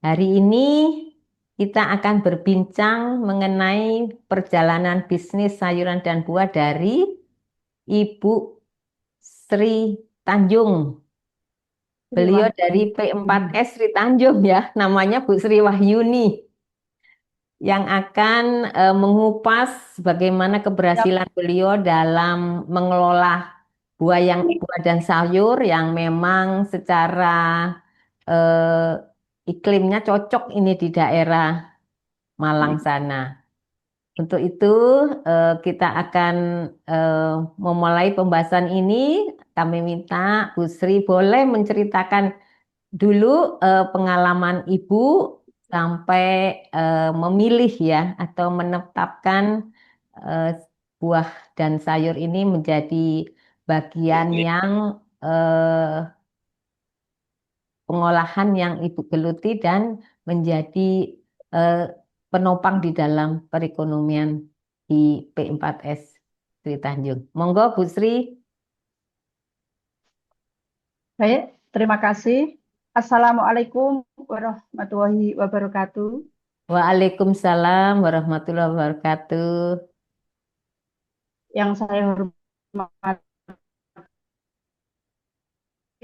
Hari ini kita akan berbincang mengenai perjalanan bisnis sayuran dan buah dari Ibu Sri Tanjung. Beliau dari Sriwayuni. P4S Sri Tanjung ya, namanya Bu Sri Wahyuni yang akan mengupas bagaimana Siap. keberhasilan beliau dalam mengelola buah dan sayur yang memang secara iklimnya cocok ini di daerah Malang sana. Untuk itu kita akan eh, memulai pembahasan ini. Kami minta Bu Sri boleh menceritakan dulu pengalaman Ibu sampai memilih ya atau menetapkan eh, buah dan sayur ini menjadi bagian yang eh, pengolahan yang Ibu geluti dan menjadi eh, penopang di dalam perekonomian di P4S Sri Tanjung. Monggo Bu Sri. Baik, terima kasih. Assalamualaikum warahmatullahi wabarakatuh. Waalaikumsalam warahmatullahi wabarakatuh. Yang saya hormati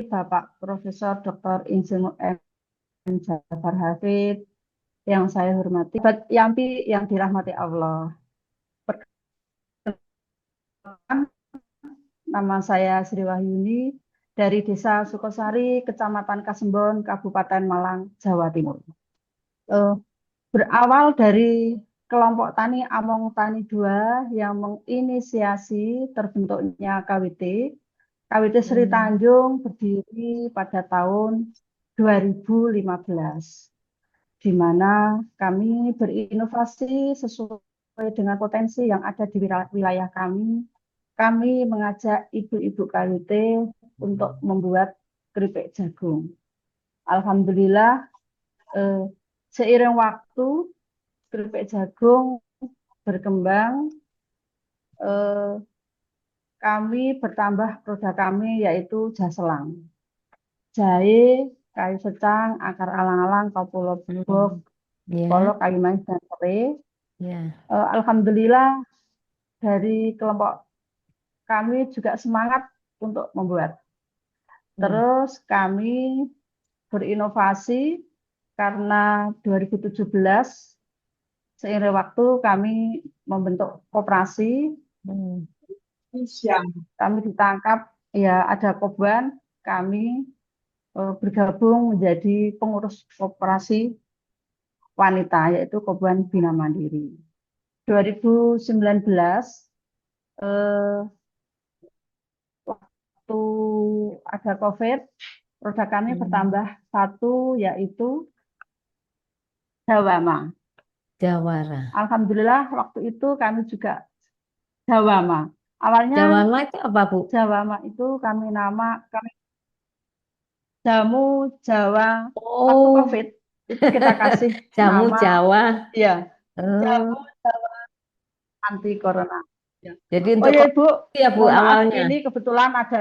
Bapak Profesor Dr. Insinyur M. Jafar Hafid, yang saya hormati Bapak Yampi yang dirahmati Allah. Perkenalkan, nama saya Sri Wahyuni dari Desa Sukosari, Kecamatan Kasembon, Kabupaten Malang, Jawa Timur. Eh, Berawal dari kelompok tani Among Tani 2 yang menginisiasi terbentuknya KWT. KWT Sri Hmm. Tanjung berdiri pada tahun 2015, di mana kami berinovasi sesuai dengan potensi yang ada di wilayah kami. Kami mengajak ibu-ibu KWT untuk membuat keripik jagung. Alhamdulillah, eh, seiring waktu keripik jagung berkembang, eh, kami bertambah produk kami yaitu jaselang, jahe, kayu secang, akar alang-alang, kapula bubuk, Hmm. Ya, kolok, kayu manis, dan serai. ya. Alhamdulillah dari kelompok kami juga semangat untuk membuat. Hmm. Terus kami berinovasi karena 2017 seiring waktu kami membentuk koperasi. Hmm. Kami ditangkap, ya ada Koban, kami bergabung menjadi pengurus koperasi wanita, yaitu Koban Bina Mandiri. 2019, eh, waktu ada COVID, produk kami Hmm. bertambah satu, yaitu Jawama. Jawara. Alhamdulillah waktu itu kami juga Jawama. Awalnya Jawara itu apa Bu? Jawama itu kami jamu Jawa. Waktu Oh, COVID itu kita kasih jamu nama, Jawa. ya, Oh, jamu Jawa anti corona. Ya. jadi Oh untuk ya Ibu, kopi ya Bu mohon maaf awalnya. ini kebetulan ada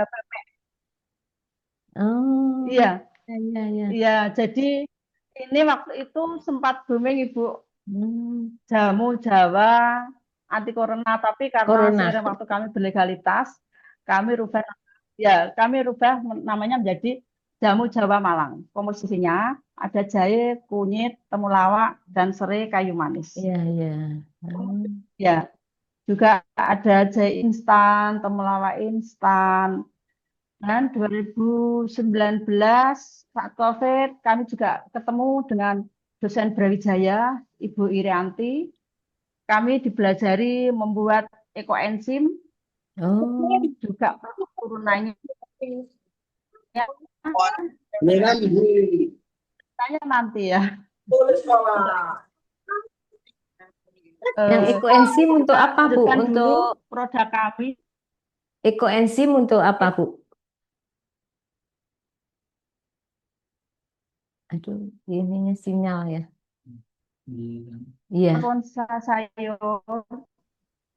Oh, iya, ya, ya, ya. iya. Jadi ini waktu itu sempat booming Ibu, Hmm. jamu Jawa anti corona, tapi karena Corona. seiring waktu kami berlegalitas, kami rubah, ya, kami rubah namanya menjadi jamu Jawa Malang. Komposisinya ada jahe, kunyit, temulawak, dan serai kayu manis. Iya, iya. Hmm. Ya, juga ada jahe instan, temulawak instan. Dan 2019 saat COVID, kami juga ketemu dengan dosen Brawijaya, Ibu Irianti. Kami dibelajari membuat ekoenzim, Oh, juga turunannya. Tanya nanti ya. yang Eh, ekoenzim untuk kita apa Bu? lanjutkan dulu Untuk produk kami. ekoenzim untuk apa Bu? Aduh, ininya sinyal ya. Iya. Ataupun sayur,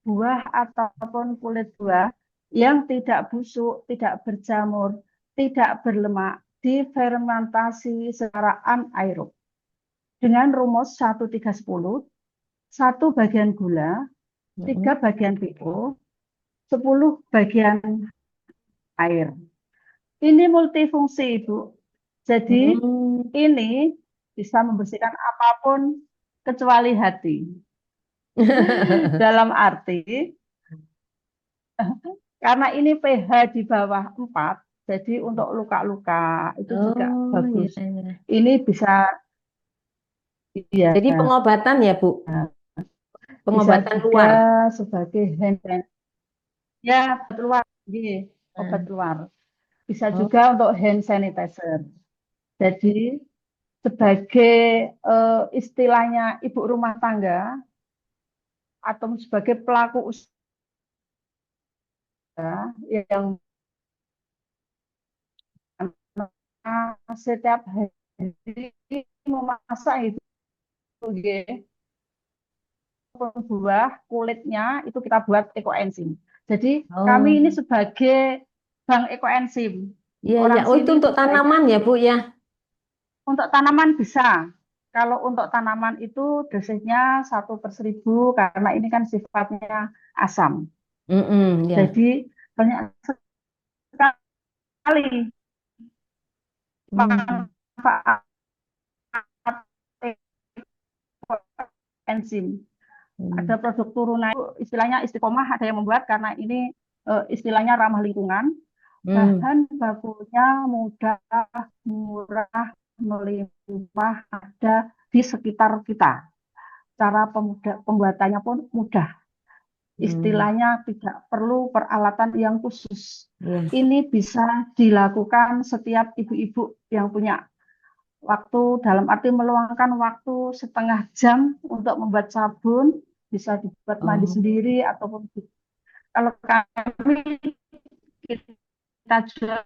buah ataupun kulit buah yang tidak busuk, tidak berjamur, tidak berlemak, difermentasi secara anaerob. dengan rumus 1, 3, 10, 1 bagian gula, 3 bagian PO, 10 bagian air. Ini multifungsi, Ibu. Jadi Hmm. ini bisa membersihkan apapun kecuali hati. Dalam arti, karena ini pH di bawah 4, jadi untuk luka-luka itu juga Oh, iya, bagus. iya. Ini bisa, ya, Jadi pengobatan ya, Bu? bisa Pengobatan juga luar. sebagai hand sanitizer. Ya, obat luar. Iya, obat Nah, luar. Bisa oh, juga untuk hand sanitizer. Jadi sebagai istilahnya ibu rumah tangga atau sebagai pelaku usaha yang setiap hari memasak itu nggih, buah kulitnya itu kita buat ekoenzim. Jadi kami ini oh, sebagai bank ekoenzim. iya, iya. Orang Oh, itu sini untuk banyak tanaman ya, Bu, ya? untuk tanaman bisa. Kalau untuk tanaman itu dosisnya 1/1000 karena ini kan sifatnya asam. Ya. Jadi banyak sekali Hmm. manfaat enzim. Ada Hmm. produk turunan itu istilahnya istiqomah ada yang membuat karena ini istilahnya ramah lingkungan. Hmm. Bahan bakunya mudah, murah, melimpah, ada di sekitar kita. Cara pembuatannya pun mudah. Hmm. Istilahnya tidak perlu peralatan yang khusus. Iya. Ini bisa dilakukan setiap ibu-ibu yang punya waktu, dalam arti meluangkan waktu setengah jam untuk membuat sabun, bisa dibuat mandi Oh, sendiri ataupun kalau kami kita jual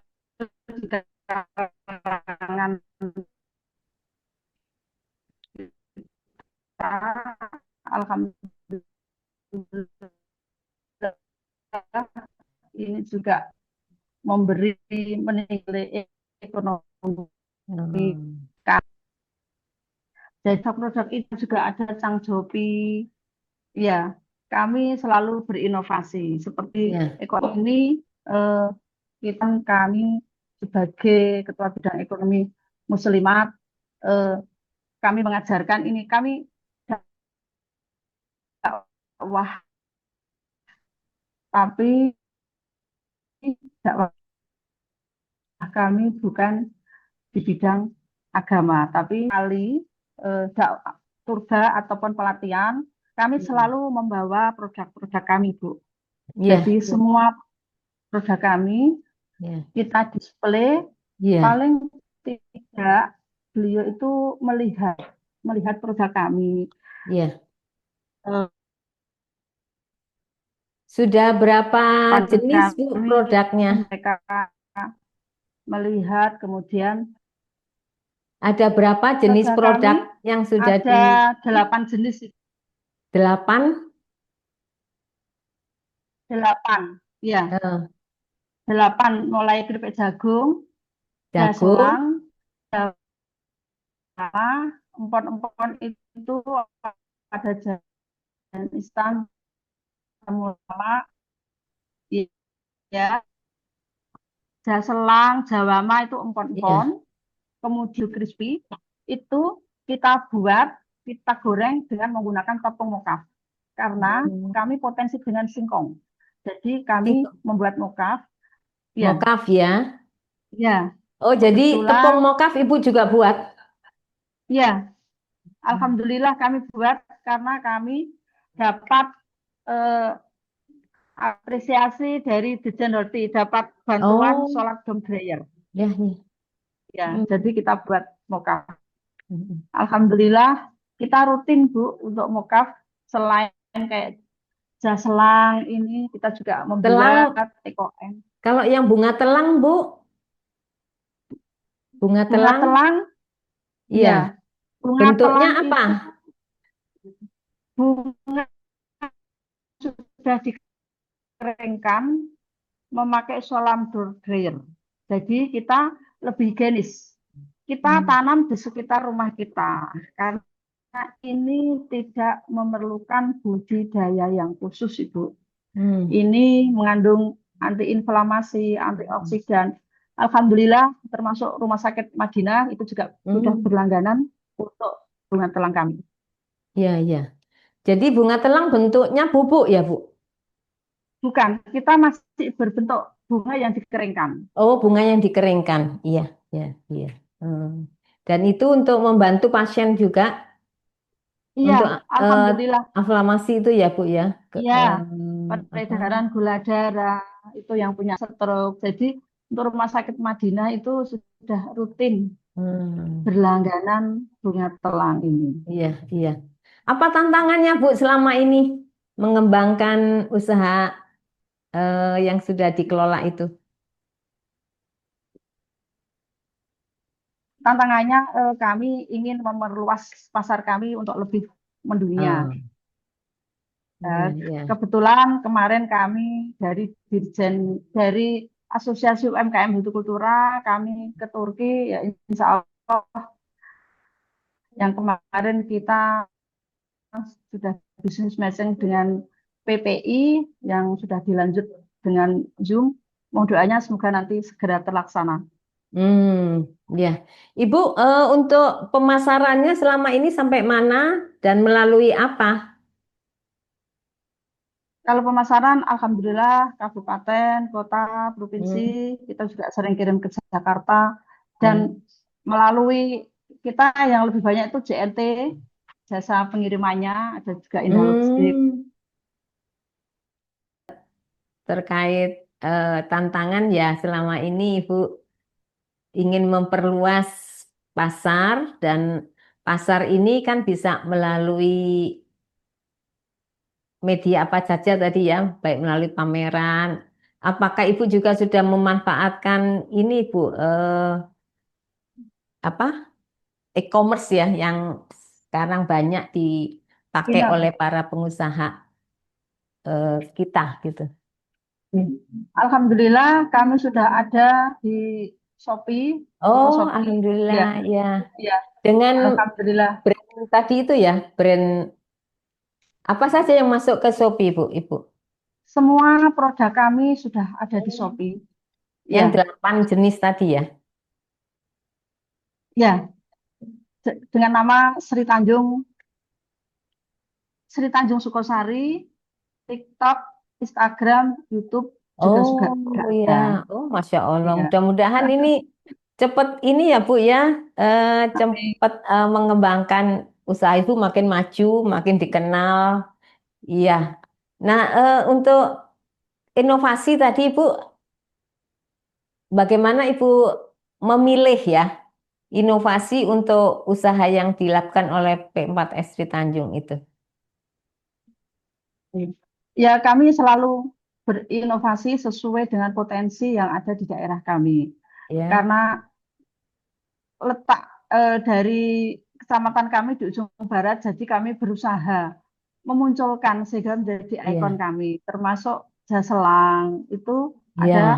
juga kalangan kita, alhamdulillah ini juga memberi menilai ekonomi. oh. Jadi produk itu juga ada Cangjopi. Ya, kami selalu berinovasi. Seperti Ya. ekonomi, eh, kami sebagai Ketua Bidang Ekonomi Muslimat, eh, kami mengajarkan ini. Kami dakwah, tapi dakwah kami bukan di bidang agama, tapi kali turba ataupun pelatihan, kami Hmm. selalu membawa produk-produk kami, Bu. Jadi Ya. semua produk kami Ya. kita display, Ya. paling tidak beliau itu melihat melihat produk kami. Ya. Eh, Sudah berapa Produk jenis, Bu, kami produknya? mereka melihat, kemudian Ada berapa jenis produk kami produk yang sudah ada di 8 jenis, 8? 8, ya, Eh, 8 mulai keripik jagung, jagung. daselang, empon-empon itu ada jalan instan, temulawak, ya, daselang, jawama itu empon-empon, Iya. kemudian crispy itu kita buat, kita goreng dengan menggunakan tepung mokaf karena Hmm. kami potensi dengan singkong. Jadi kami Singkong. membuat mokaf, ya, Mokaf ya. ya, Oh, jadi tepung kebetulan, mokaf Ibu juga buat? ya, alhamdulillah kami buat karena kami dapat eh, apresiasi dari Dirjen Horti, dapat bantuan Oh, solar dome dryer. ya nih. Ya, jadi Hmm. kita buat mokaf. Hmm. Alhamdulillah kita rutin Bu untuk mokaf, selain kayak jas selang ini kita juga membuat Telang, EKOM. kalau yang bunga telang, Bu, bunga Bunga telang, telang, iya. ya, bunga Bentuknya telang apa? itu bunga sudah dikeringkan memakai solar dryer. Jadi kita lebih higienis. kita tanam di sekitar rumah kita. Karena ini tidak memerlukan budidaya yang khusus, Ibu. Hmm. Ini mengandung antiinflamasi, antioksidan. Alhamdulillah, termasuk Rumah Sakit Madinah itu juga sudah Hmm. berlangganan untuk bunga telang kami. Ya, ya. Jadi bunga telang bentuknya bubuk ya, Bu? Bukan, kita masih berbentuk bunga yang dikeringkan. Oh, bunga yang dikeringkan. Iya, iya, iya. Hmm. Dan itu untuk membantu pasien juga Iya, untuk Alhamdulillah. inflamasi itu ya, Bu ya. Iya, Apa? peredaran gula darah itu yang punya stroke. Jadi untuk Rumah Sakit Madinah itu sudah rutin Hmm. berlangganan bunga telang ini. Iya, iya. Apa tantangannya, Bu, selama ini mengembangkan usaha yang sudah dikelola itu? Tantangannya kami ingin memerluas pasar kami untuk lebih mendunia. Ah, Eh, iya, iya. Kebetulan kemarin kami dari Dirjen dari Asosiasi UMKM Hortikultura kami ke Turki, ya insya Allah yang kemarin kita sudah bisnis matching dengan PPI yang sudah dilanjut dengan Zoom. Mohon doanya semoga nanti segera terlaksana. Ya. Ibu, untuk pemasarannya selama ini sampai mana dan melalui apa? Kalau pemasaran, alhamdulillah kabupaten, kota, provinsi, Hmm, kita juga sering kirim ke Jakarta dan hmm. melalui kita yang lebih banyak itu JNT, jasa pengirimannya, ada juga Indah Logistik. Hmm, terkait tantangan ya selama ini Ibu ingin memperluas pasar dan pasar ini kan bisa melalui media apa saja tadi ya, baik melalui pameran. Apakah Ibu juga sudah memanfaatkan ini Bu, apa e-commerce ya yang sekarang banyak dipakai Iya. oleh para pengusaha kita gitu. Alhamdulillah kami sudah ada di Shopee, toko Oh, Shopee. alhamdulillah Ya, ya. ya. Dengan Alhamdulillah. brand tadi itu ya, brand apa saja yang masuk ke Shopee, Bu, Ibu? Semua produk kami sudah ada di Shopee. Yang Ya, 8 jenis tadi ya. ya. Dengan nama Sri Tanjung Sukosari, TikTok, Instagram, YouTube juga sudah Oh ya, ada. oh Masya Allah. Iya. Mudah-mudahan ini cepat ini ya Bu ya, Amin. cepat mengembangkan usaha Ibu makin maju, makin dikenal. Iya. Nah, untuk inovasi tadi Ibu, bagaimana Ibu memilih ya inovasi untuk usaha yang dilakukan oleh P4S Sri Tanjung itu? Ya, kami selalu berinovasi sesuai dengan potensi yang ada di daerah kami. Ya, Karena letak dari kecamatan kami di ujung barat, jadi kami berusaha memunculkan sehingga menjadi ikon iya, kami, termasuk Jaselang itu ada, iya,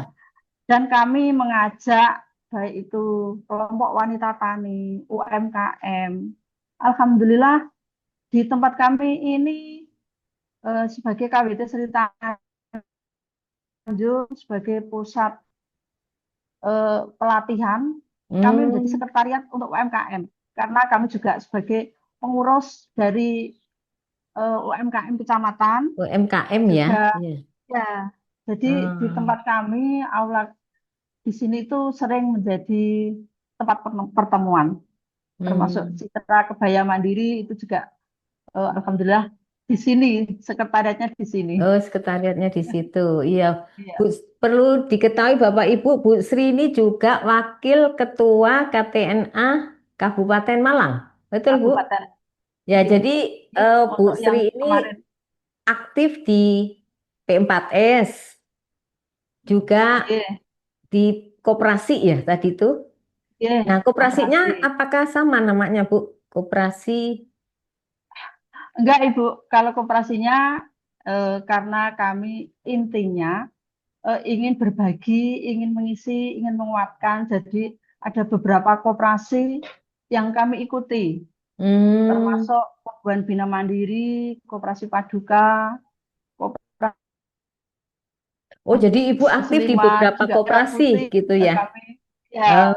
dan kami mengajak baik itu kelompok wanita tani, UMKM. Alhamdulillah di tempat kami ini sebagai KWT Sri Tanjung sebagai pusat pelatihan, kami menjadi hmm, sekretariat untuk UMKM karena kami juga sebagai pengurus dari UMKM kecamatan UMKM ya, juga iya. ya. Jadi di Ah, tempat kami aula di sini itu sering menjadi tempat pertemuan, termasuk hmm. Citra Kebaya Mandiri itu juga alhamdulillah di sini sekretariatnya di sini. Oh, sekretariatnya di situ. Iya, Bu, Iya, perlu diketahui Bapak Ibu, Bu Sri ini juga Wakil Ketua KTNA Kabupaten Malang. Betul, Bu? Kabupaten. Ya, Iya. jadi Ini Bu untuk Sri yang ini kemarin. aktif di P4S, juga Iya, di koperasi ya tadi itu. iya, Nah, koperasinya operasi. apakah sama namanya, Bu? Koperasi. Enggak, Ibu. Kalau koperasinya karena kami intinya ingin berbagi, ingin mengisi, ingin menguatkan. Jadi ada beberapa koperasi yang kami ikuti, Hmm. termasuk Kebun Bina Mandiri, Koperasi Paduka, Koperasi Oh, jadi Ibu aktif di Seliwan beberapa juga kami koperasi ikuti. gitu Ya, ya? kami ya Oh,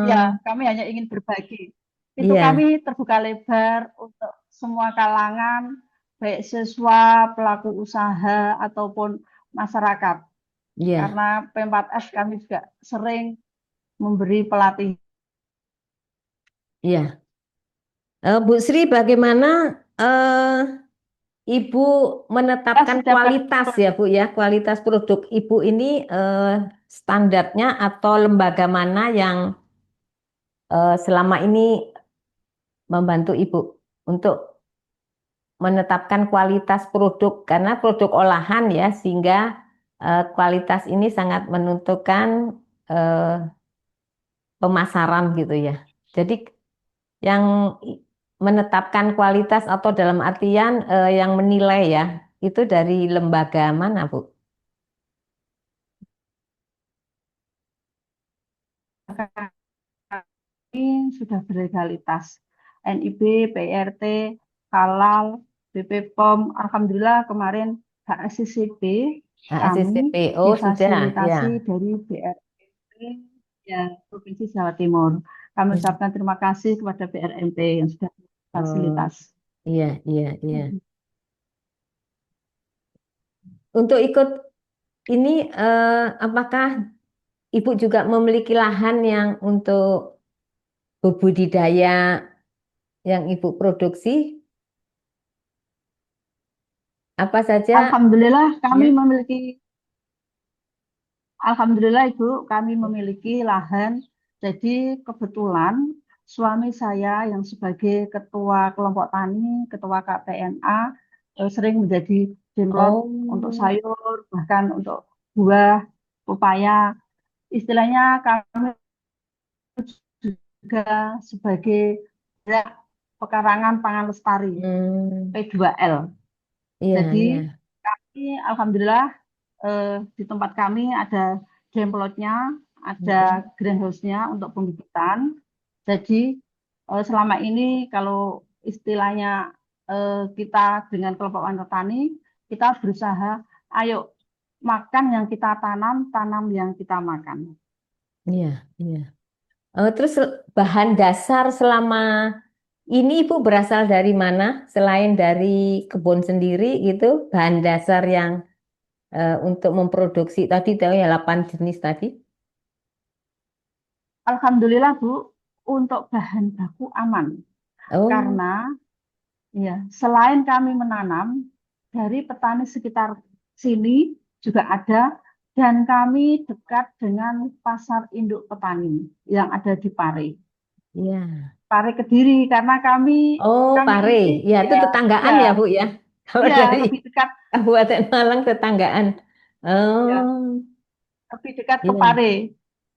ya hmm. kami hanya ingin berbagi. Itu Iya, kami terbuka lebar untuk semua kalangan, baik siswa, pelaku usaha ataupun masyarakat. iya, Karena P4S kami juga sering memberi pelatihan. iya. Bu Sri, bagaimana Ibu menetapkan Setiap kali kualitas ya, Bu ya? Kualitas produk Ibu ini standarnya atau lembaga mana yang selama ini membantu Ibu untuk menetapkan kualitas produk karena produk olahan ya sehingga kualitas ini sangat menentukan eh, pemasaran gitu ya. Jadi yang menetapkan kualitas atau dalam artian yang menilai ya itu dari lembaga mana Bu? kami sudah berlegalitas. NIB, PRT, Halal, BPOM, Alhamdulillah kemarin HSCCP kami HACCP, oh sudah difasilitasi ya. dari BRMP ya, Provinsi Jawa Timur. Kami Hmm. ucapkan terima kasih kepada BRMP yang sudah Oh, fasilitas. iya iya iya. Untuk ikut ini apakah Ibu juga memiliki lahan yang untuk budidaya yang Ibu produksi apa saja Alhamdulillah kami ya? memiliki Alhamdulillah Ibu, kami memiliki lahan. Jadi kebetulan suami saya yang sebagai ketua kelompok tani, ketua KPNA, sering menjadi jenlot untuk Oh, sayur, bahkan untuk buah, pepaya. Istilahnya kami juga sebagai pekarangan pangan lestari, hmm, P2L. iya Jadi iya. kami Alhamdulillah di tempat kami ada demplotnya, Mm-mm. ada greenhouse-nya untuk pembibitan. Jadi selama ini kalau istilahnya kita dengan kelompok wanita tani, kita berusaha, ayo makan yang kita tanam, tanam yang kita makan. Iya iya. Terus bahan dasar selama ini Ibu berasal dari mana? Selain dari kebun sendiri gitu, bahan dasar yang untuk memproduksi tadi tahu ya 8 jenis tadi. Alhamdulillah Bu, untuk bahan baku aman. Oh, Karena ya, selain kami menanam, dari petani sekitar sini juga ada, dan kami dekat dengan pasar induk petani yang ada di Pare. iya. Pare Kediri, karena kami Oh, kami Pare. ini Ya, itu ya tetanggaan ya ya, Bu ya. Kalau ya dari lebih dekat Kabupaten Malang tetanggaan. ya Oh, lebih dekat ke iya, Pare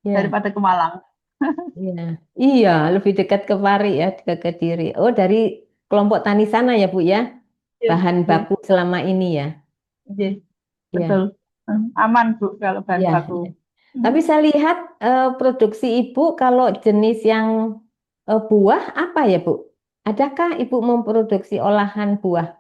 iya, daripada ke Malang. iya. Iya, lebih dekat ke Pare ya, ke Kediri. Oh, dari kelompok tani sana ya, Bu ya. Ya, Bahan ya, baku selama ini ya. ya, betul. Iya, Aman Bu kalau bahan iya, baku. iya. Tapi saya lihat produksi Ibu kalau jenis yang buah apa ya, Bu? Adakah Ibu memproduksi olahan buah?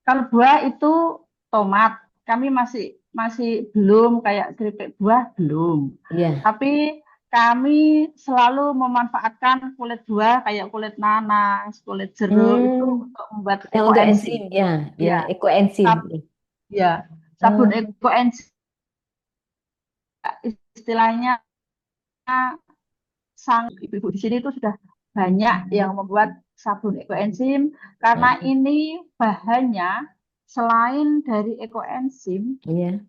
Kalau buah itu tomat, kami masih masih belum kayak keripik buah belum. Iya. Tapi kami selalu memanfaatkan kulit buah kayak kulit nanas, kulit jeruk itu Hmm, untuk membuat yang untuk ekoenzim. enzim ya, ya Ya, ekoenzim. sab, ya, sabun Hmm, ekoenzim istilahnya sang ibu-ibu di sini itu sudah banyak yang membuat sabun ekoenzim karena hmm, ini bahannya selain dari ekoenzim iya.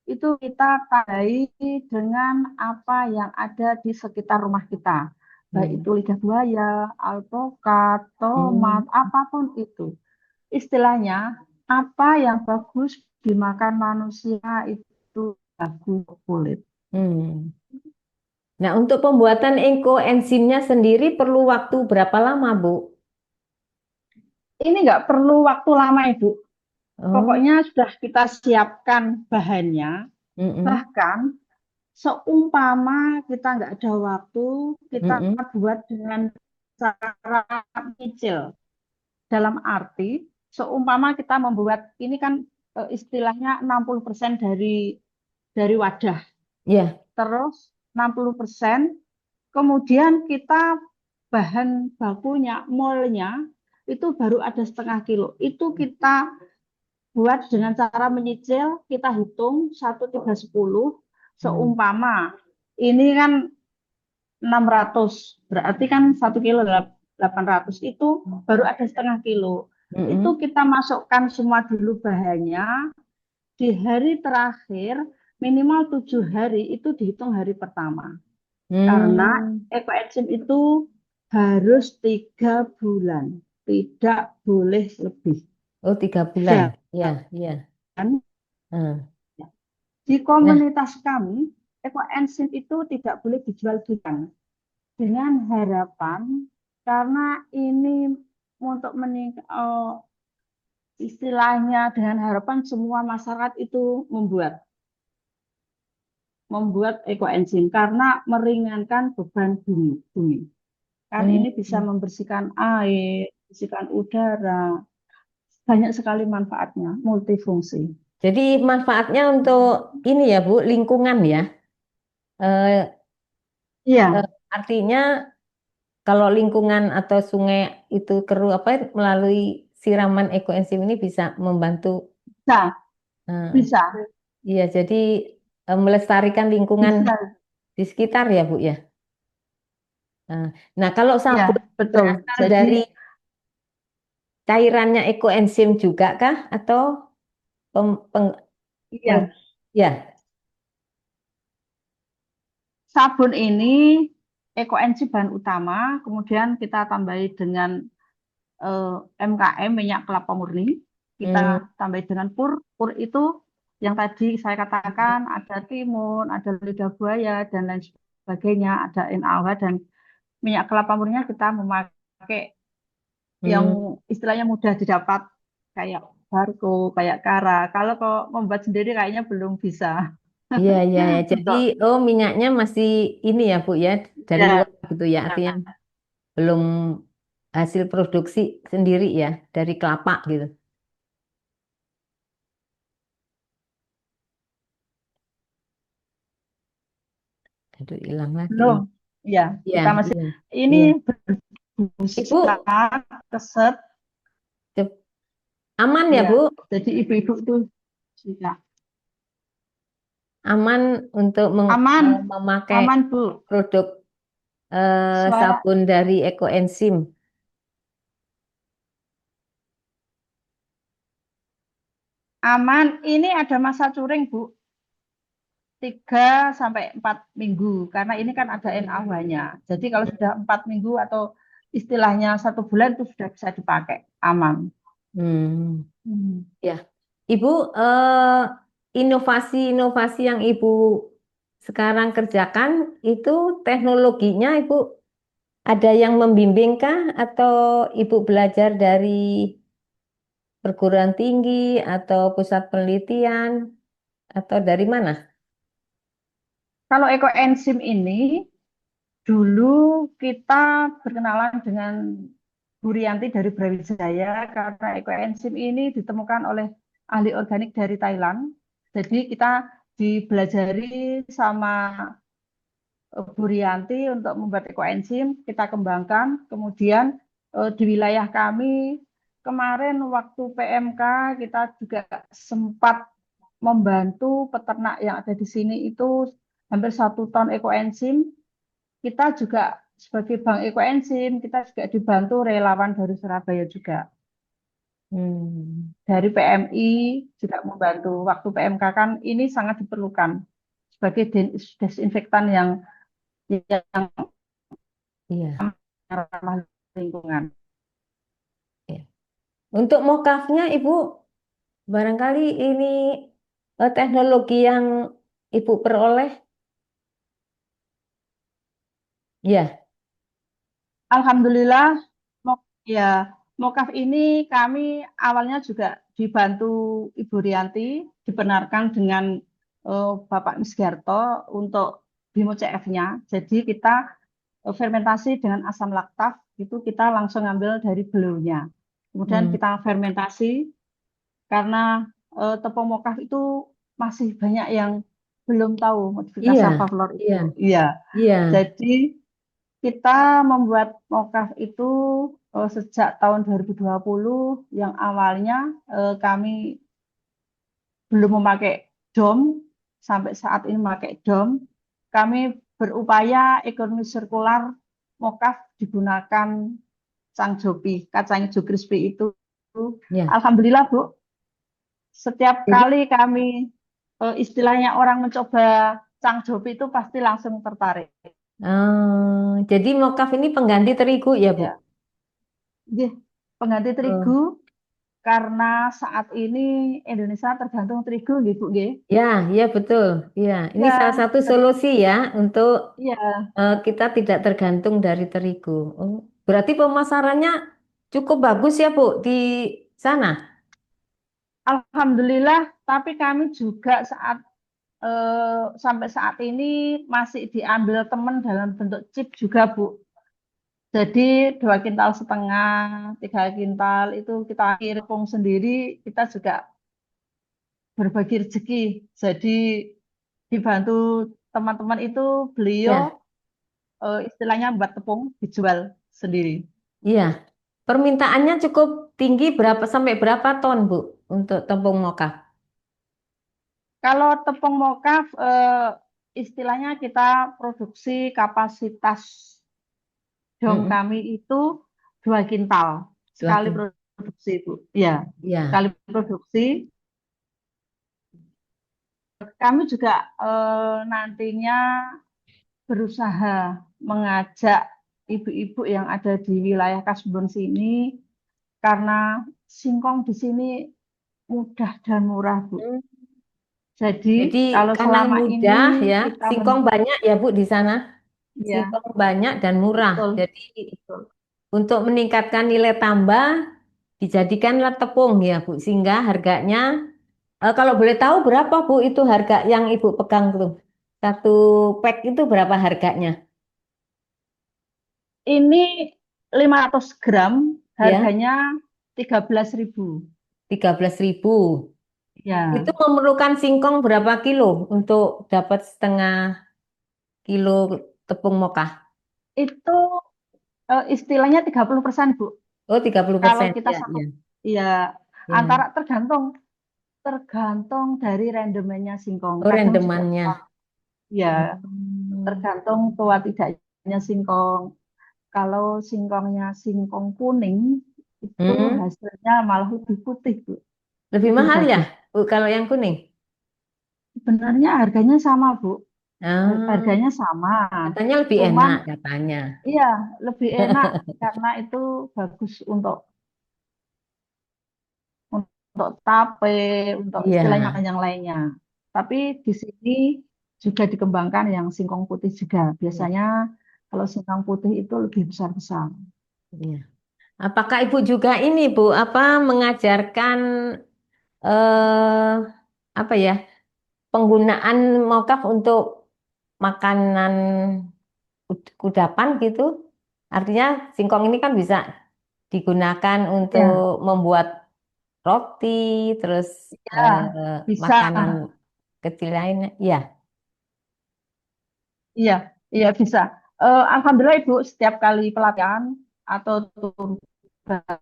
itu kita tandai dengan apa yang ada di sekitar rumah kita. Baik Hmm, itu lidah buaya, alpukat, hmm, tomat, apapun itu. Istilahnya, apa yang bagus dimakan manusia itu bagus untuk kulit. hmm. Nah, untuk pembuatan ekoenzimnya sendiri perlu waktu berapa lama, Bu? Ini nggak perlu waktu lama, Ibu. Oh, Pokoknya sudah kita siapkan bahannya, mm-mm. bahkan Seumpama kita nggak ada waktu, kita Mm-mm. buat dengan cara nyicil. Dalam arti, seumpama kita membuat, ini kan istilahnya 60% dari wadah. Ya. Terus 60%, kemudian kita bahan bakunya, molnya, itu baru ada setengah kilo. Itu kita buat dengan cara menyicil, kita hitung 1, 3, 10, Hmm. seumpama ini kan 600, berarti kan 1 kilo 800, itu baru ada setengah kilo. Itu Mm-mm. kita masukkan semua dulu bahannya, di hari terakhir minimal 7 hari itu dihitung hari pertama. Karena Hmm. ekoenzim itu harus 3 bulan, tidak boleh lebih. Oh, 3 bulan. Dan Ya, ya. Hmm. di Nah, komunitas kami, ekoenzim itu tidak boleh dijual belikan dengan harapan, karena ini untuk istilahnya dengan harapan semua masyarakat itu membuat ekoenzim karena meringankan beban bumi. Kan ini bisa hmm. membersihkan air, membersihkan udara, banyak sekali manfaatnya, multifungsi. Jadi manfaatnya untuk ini ya, Bu, lingkungan ya. Eh, Iya, artinya kalau lingkungan atau sungai itu keruh apa melalui siraman ekoenzim ini bisa membantu. bisa, eh, bisa, iya, jadi melestarikan lingkungan bisa. di sekitar ya, Bu ya. Eh, nah, kalau Iya, sabun betul. berasal Jadi, dari cairannya ekoenzim juga kah atau pem, peng- iya, pro- ya. sabun ini ekoenzim bahan utama, kemudian kita tambahi dengan eh, MKM, minyak kelapa murni, kita Hmm. tambahi dengan pur. Pur itu yang tadi saya katakan ada timun, ada lidah buaya, dan lain sebagainya, ada NaOH, dan minyak kelapa murninya kita memakai yang Hmm. istilahnya mudah didapat, kayak Bargo, kayak Kara. Kalau kok membuat sendiri kayaknya belum bisa. Iya, iya, ya. Jadi, Untuk oh minyaknya masih ini ya, Bu ya, dari luar ya, gitu ya, artinya belum hasil produksi sendiri ya, dari kelapa gitu. Aduh, hilang lagi belum. ini. Ya, Iya, kita masih iya, ini iya. berbusa, Ibu, keset, aman ya, ya. Bu? Jadi ibu-ibu itu suka. Aman untuk Aman, memakai aman Bu. produk Suara sabun dari ekoenzim. aman. Ini ada masa curing Bu, 3 sampai 4 minggu. Karena ini kan ada NaOH-nya. Jadi kalau sudah 4 minggu atau istilahnya 1 bulan itu sudah bisa dipakai, aman. Hmm, Hmm. ya. Ibu, inovasi-inovasi yang Ibu sekarang kerjakan itu teknologinya Ibu ada yang membimbing kah atau Ibu belajar dari perguruan tinggi atau pusat penelitian atau dari mana? Kalau ekoenzim ini, dulu kita berkenalan dengan Bu Rianti dari Brawijaya karena ekoenzim ini ditemukan oleh ahli organik dari Thailand. Jadi kita dibelajari sama Bu Rianti untuk membuat ekoenzim, kita kembangkan. Kemudian di wilayah kami kemarin waktu PMK kita juga sempat membantu peternak yang ada di sini itu hampir 1 ton ekoenzim. Kita juga sebagai bank ekoenzim, kita juga dibantu relawan dari Surabaya juga. Hmm, Dari PMI juga membantu. Waktu PMK kan ini sangat diperlukan sebagai desinfektan yang iya. ramah lingkungan. Iya. Untuk mokafnya Ibu barangkali ini teknologi yang Ibu peroleh, ya. Alhamdulillah, ya, Mokaf ini kami awalnya juga dibantu Ibu Rianti, dibenarkan dengan Bapak Misgarto untuk Bimo CF-nya. Jadi kita fermentasi dengan asam laktat itu kita langsung ambil dari belunya. Kemudian Hmm. kita fermentasi karena tepung mokaf itu masih banyak yang belum tahu modifikasi Iya, Savaflor iya, itu. Iya, iya. jadi kita membuat mokaf itu sejak tahun 2020 yang awalnya kami belum memakai dom, sampai saat ini memakai dom. Kami berupaya ekonomi sirkular mokaf digunakan Cangjopi, kacang hijau crispy itu. Iya. Alhamdulillah Bu, setiap Jadi, kali kami istilahnya orang mencoba Cangjopi itu pasti langsung tertarik. jadi mokaf ini pengganti terigu ya, Bu? Ya, Nggih, pengganti terigu Oh. karena saat ini Indonesia tergantung terigu nggih Bu nggih. Ya, ya betul. Ya, ini salah Ya, satu solusi ya untuk iya. kita tidak tergantung dari terigu. Oh, berarti pemasarannya cukup bagus ya, Bu, di sana. Alhamdulillah, tapi kami juga sampai saat ini masih diambil teman dalam bentuk chip juga, Bu. Jadi 2,5 kintal, 3 kintal itu kita kirim sendiri, kita juga berbagi rezeki. Jadi dibantu teman-teman itu beliau Ya, istilahnya buat tepung dijual sendiri. iya. Permintaannya cukup tinggi berapa sampai berapa ton, Bu, untuk tepung moka? Kalau tepung mokaf istilahnya kita produksi kapasitas dom Mm-mm. kami itu 2 kintal Dua sekali kin. produksi itu. Ya, sekali Ya, produksi. Kami juga nantinya berusaha mengajak ibu-ibu yang ada di wilayah Kasubon sini karena singkong di sini mudah dan murah, Bu. Hmm. Jadi Jadi kalau karena selama ini mudah ya, kita singkong banyak ya, Bu, di sana. ya, Singkong banyak dan murah. betul, Jadi betul. untuk meningkatkan nilai tambah dijadikanlah tepung ya, Bu, sehingga harganya kalau boleh tahu berapa, Bu, itu harga yang Ibu pegang tuh. Satu pack itu berapa harganya? Ini 500 gram Ya, harganya 13.000. 13.000. Itu Ya, memerlukan singkong berapa kilo untuk dapat setengah kilo tepung moka? itu istilahnya 30%, Bu. Oh, 30%. Kalau kita Ya, satu, ya, ya ya. antara tergantung tergantung dari randomnya singkong. Oh, Kadang juga rendemannya. ya Hmm. tergantung tua tidaknya singkong. Kalau singkongnya singkong kuning itu Hmm. hasilnya malah lebih putih, Bu. Lebih Lebih mahal ya, bagus. Bu, kalau yang kuning? Sebenarnya harganya sama, Bu. Ah, Harganya sama. katanya lebih Cuman enak katanya. iya, lebih enak karena itu bagus untuk tape, untuk istilahnya Iya, yang lainnya. Tapi di sini juga dikembangkan yang singkong putih juga. iya, Biasanya kalau singkong putih itu lebih besar-besar. iya. Apakah Ibu juga ini, Bu, apa mengajarkan eh apa ya, penggunaan mokaf untuk makanan kudapan gitu? Artinya singkong ini kan bisa digunakan untuk Ya, membuat roti, terus ya, bisa. makanan kecil lainnya. Iya, Iya, iya bisa. Alhamdulillah Ibu, setiap kali pelatihan atau tugas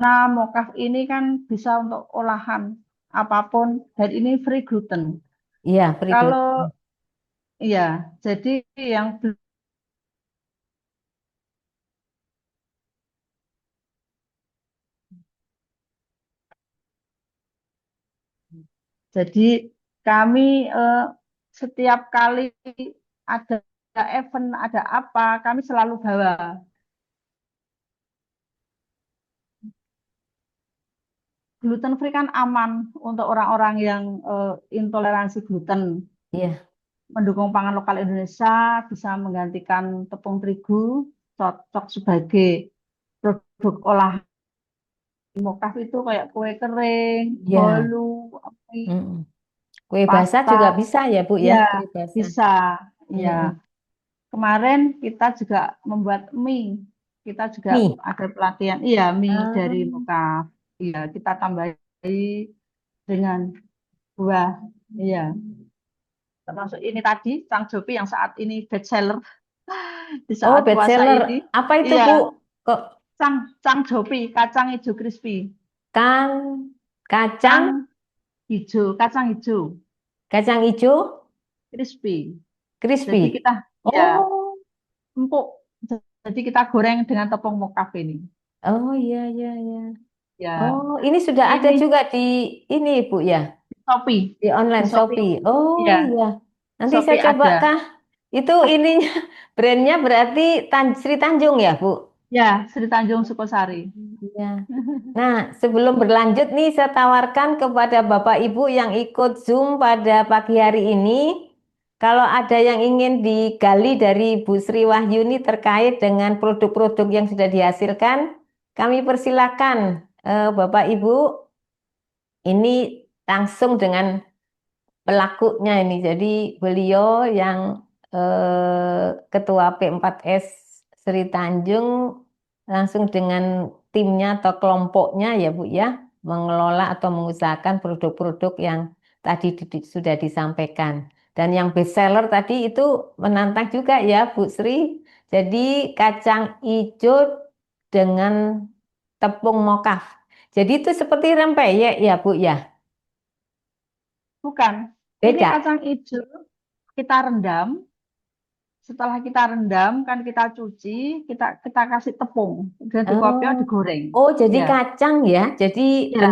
nah, mokaf ini kan bisa untuk olahan apapun dan ini free gluten. iya, free Kalau gluten. iya, jadi yang jadi kami setiap kali ada event, ada apa, kami selalu bawa. Gluten free kan aman untuk orang-orang yang intoleransi gluten. Iya, Mendukung pangan lokal Indonesia bisa menggantikan tepung terigu, cocok sebagai produk olahan Mokaf itu kayak kue kering, Ya. bolu, apa, Mm-mm. Kue basah pasta, juga bisa ya, Bu ya, ya kue basah. bisa. Ya, Mm-mm. kemarin kita juga membuat mie. Kita juga Mie. ada pelatihan, iya mie Ah, dari Mokaf. Iya, kita tambahi dengan buah. Iya, termasuk ini tadi, Cang Jopi yang saat ini best seller di oh, saat best puasa seller. ini. Apa itu, Iya, Bu? Kok Cang Jopi, kacang hijau crispy. kan kacang, Cang hijau, kacang hijau kacang hijau, crispy. Jadi crispy. kita ya Oh, empuk. Jadi kita goreng dengan tepung mokaf ini. oh iya, iya, iya. Ya, Oh, ini sudah ada ini juga di ini, Bu ya, Shopee. di Di online Shopee. Shopee. Oh Ya, iya. Nanti saya Shopee coba ada. kah? Itu ininya brandnya berarti Sri Tanjung ya, Bu? Ya, Sri Tanjung Sukosari. Iya. Nah, sebelum berlanjut nih, saya tawarkan kepada Bapak Ibu yang ikut Zoom pada pagi hari ini, kalau ada yang ingin digali dari Bu Sri Wahyuni terkait dengan produk-produk yang sudah dihasilkan, kami persilakan Bapak Ibu ini langsung dengan pelakunya ini. Jadi beliau yang Ketua P4S Sri Tanjung langsung dengan timnya atau kelompoknya ya Bu ya mengelola atau mengusahakan produk-produk yang tadi sudah disampaikan. Dan yang best seller tadi itu menantang juga ya Bu Sri. Jadi kacang hijau dengan tepung mokaf. Jadi itu seperti rempeyek ya Bu ya. Bukan. Ini Beda. kacang hijau kita rendam. Setelah kita rendam, kan kita cuci, kita kasih tepung. Udah dikopior, Oh, digoreng. oh jadi Ya, kacang ya. Jadi ya,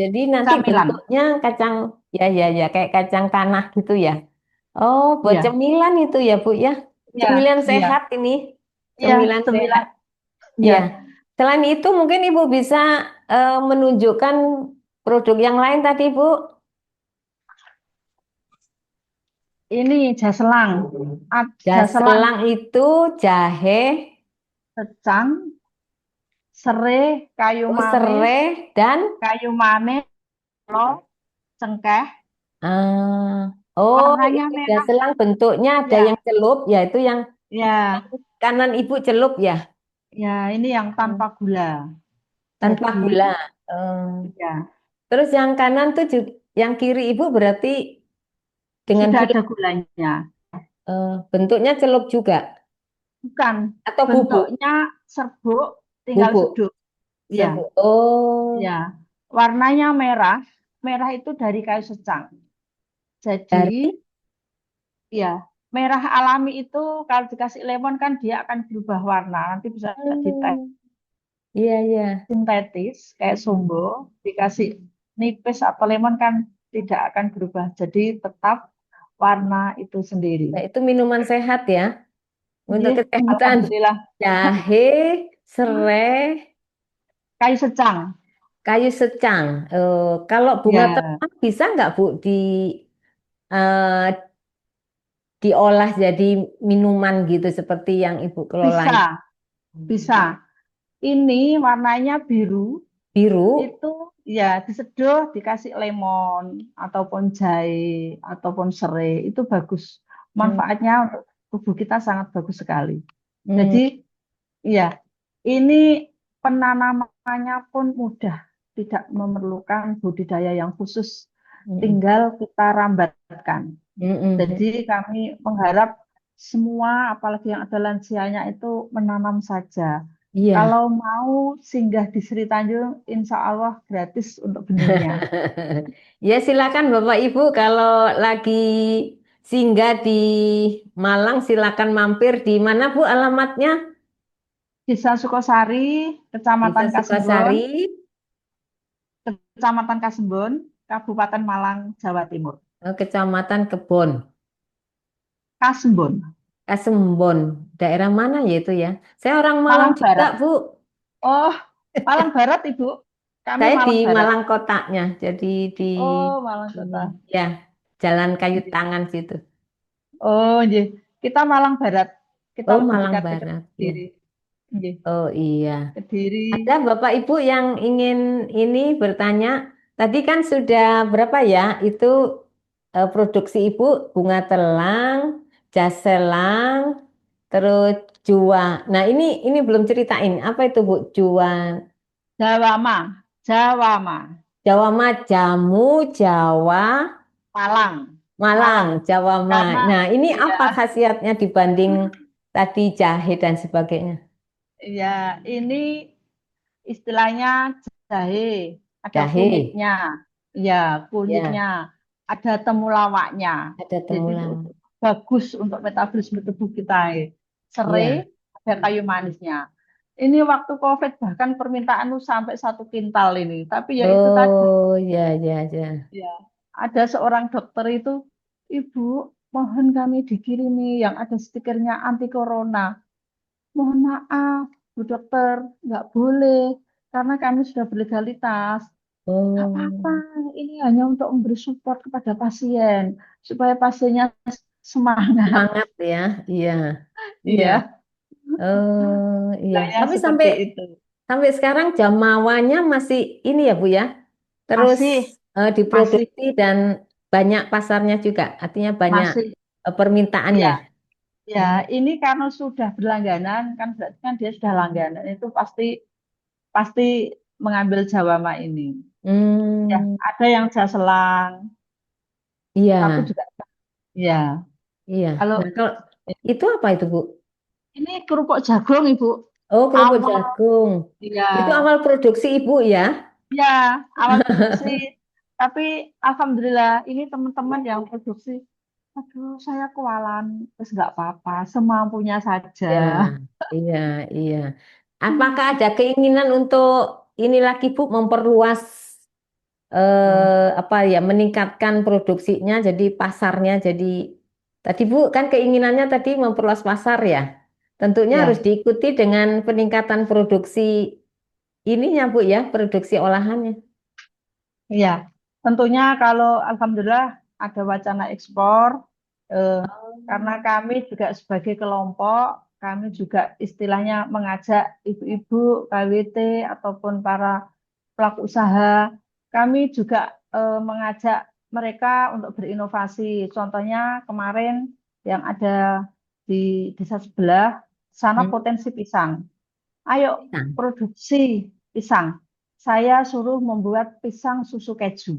jadi nanti camilan. bentuknya kacang ya ya ya kayak kacang tanah gitu ya. Oh, buat Ya, cemilan itu ya, Bu ya. ya, Cemilan ya, sehat ini. ya, Cemilan sehat. cemilan. Ya. Ya, Selain itu mungkin Ibu bisa menunjukkan produk yang lain tadi, Bu. ini jaselang. Jaselang, Jaselang itu jahe, secang, serai, kayu oh, manis, serai dan kayu manis, lo, cengkeh. oh, Warnanya ini merah. jaselang bentuknya ada yang Ya, celup, yaitu yang ya, kanan Ibu celup ya, ya, ini yang tanpa gula. tanpa Jadi, gula. Eh, ya, terus yang kanan tuh yang kiri Ibu berarti dengan sudah gula. ada gulanya. Bentuknya celup juga Bukan, atau bubuk? bentuknya serbuk, tinggal Bubuk. seduk. Ya, Serbuk. Oh, ya. Warnanya merah. Merah itu dari kayu secang. dari. Jadi, ya, merah alami itu kalau dikasih lemon kan dia akan berubah warna. Nanti bisa dites Hmm, iya iya. sintetis kayak sumbo, dikasih nipis atau lemon kan tidak akan berubah. Jadi tetap warna itu sendiri. Nah, itu minuman sehat ya untuk Nggih, kesehatan. alhamdulillah. Jahe, serai, Kayu secang. kayu secang. Kalau bunga Ya, telang bisa nggak Bu eh, diolah jadi minuman gitu seperti yang Ibu kelola bisa, bisa. Ini warnanya biru, biru. itu ya diseduh, dikasih lemon ataupun jahe ataupun serai, itu bagus. Hmm, Manfaatnya untuk tubuh kita sangat bagus sekali. hmm, Jadi ya, ini penanamannya pun mudah, tidak memerlukan budidaya yang khusus, hmm, tinggal kita rambatkan. hmm, hmm, hmm. Jadi kami mengharap semua, apalagi yang ada lansianya itu menanam saja. Iya. Kalau mau singgah di Sri Tanjung, insya Allah gratis untuk benihnya. Ya silakan Bapak Ibu kalau lagi singgah di Malang silakan mampir di mana Bu alamatnya? Desa Sukosari, Desa Kecamatan Kasembon, Sukasari, Kecamatan Kasembon, Kabupaten Malang, Jawa Timur. Kecamatan Kebon, Kasembon, Kasembon. Daerah mana ya itu ya? Saya orang Malang Malang juga, Barat. Bu. Oh, Malang Barat, Ibu. Kami Saya di Malang Barat. Malang kotanya, jadi di Oh, Malang ini Kota. ya Jalan Kayu Tangan situ. Oh, iya. Kita Malang Barat. Kita Oh lebih Malang dekat ke Barat, ya. sendiri. Nggih, Oh iya. Kediri. Ada Bapak Ibu yang ingin ini bertanya. Tadi kan sudah berapa ya? Itu produksi Ibu bunga telang, jas selang, terus jua. Nah ini belum ceritain apa itu Bu? Jua, Jawama, Jawama, Jawama, jamu, Jawa, Malang, Malang, Malang. Jawama. Karena Nah ini ya, apa khasiatnya dibanding tadi jahe dan sebagainya? ya ini istilahnya jahe, ada Jahe, kunyitnya, ya ya, kunyitnya, ada temulawaknya. ada Jadi temulawak. bagus untuk metabolisme tubuh kita. Iya. Serai, ada kayu manisnya. Ini waktu COVID bahkan permintaan lu sampai 1 kintal ini. Tapi ya itu tadi, Oh, ya, ya, ya. ya ada seorang dokter itu, Ibu, mohon kami dikirimi yang ada stikernya anti corona. Mohon maaf, Bu Dokter, nggak boleh karena kami sudah berlegalitas. Nggak apa-apa, Oh, ini hanya untuk memberi support kepada pasien supaya pasiennya semangat. semangat ya. Iya, iya. Iya, Oh, iya. saya Tapi sampai seperti itu. sampai sekarang jamawanya masih ini ya, Bu ya. Terus Masih, masih, diproduksi dan banyak pasarnya juga. Artinya banyak masih. permintaannya. Ya, ya. Hmm. Ini karena sudah berlangganan, kan berarti kan dia sudah langganan itu pasti pasti mengambil jawama ini. Ya, Hmm, ada yang jaselang, tapi iya, juga ya. iya. Kalau Nah, kalau itu apa itu, Bu? ini kerupuk jagung, Ibu. Oh, kerupuk Awal, jagung. ya, Itu awal produksi Ibu ya? ya, awal produksi. Tapi alhamdulillah ini teman-teman yang produksi. Aduh, saya kewalan. Terus nggak apa-apa, semampunya saja. Ya, iya, iya. Apakah Hmm. ada keinginan untuk ini lagi Bu memperluas apa ya meningkatkan produksinya jadi pasarnya jadi tadi Bu kan keinginannya tadi memperluas pasar ya. Tentunya harus Ya, diikuti dengan peningkatan produksi ininya Bu ya, produksi olahannya. ya. Tentunya kalau alhamdulillah ada wacana ekspor, eh, karena kami juga sebagai kelompok, kami juga istilahnya mengajak ibu-ibu KWT ataupun para pelaku usaha, kami juga mengajak mereka untuk berinovasi. Contohnya kemarin yang ada di desa sebelah, sana Hmm, potensi pisang. Ayo pisang. produksi pisang. Saya suruh membuat pisang susu keju.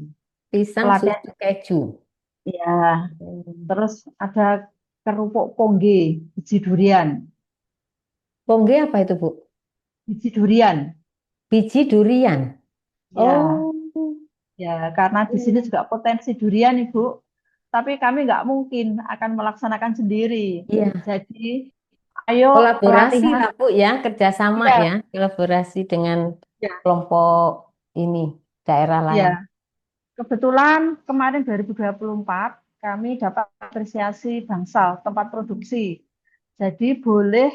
Pisang Pelatihan, susu keju. ya. Hmm. Terus ada kerupuk pongge, biji durian. Pongge apa itu Bu? Biji durian, Biji durian. ya. Oh, Ya, karena di sini juga potensi durian, Ibu. Tapi kami nggak mungkin akan melaksanakan sendiri. iya. Jadi, ayo Kolaborasi pelatihan. lah Bu ya, kerjasama Iya, ya, kolaborasi dengan ya, kelompok ini daerah ya. lain. Kebetulan kemarin 2024 kami dapat apresiasi Bangsal tempat produksi. Jadi boleh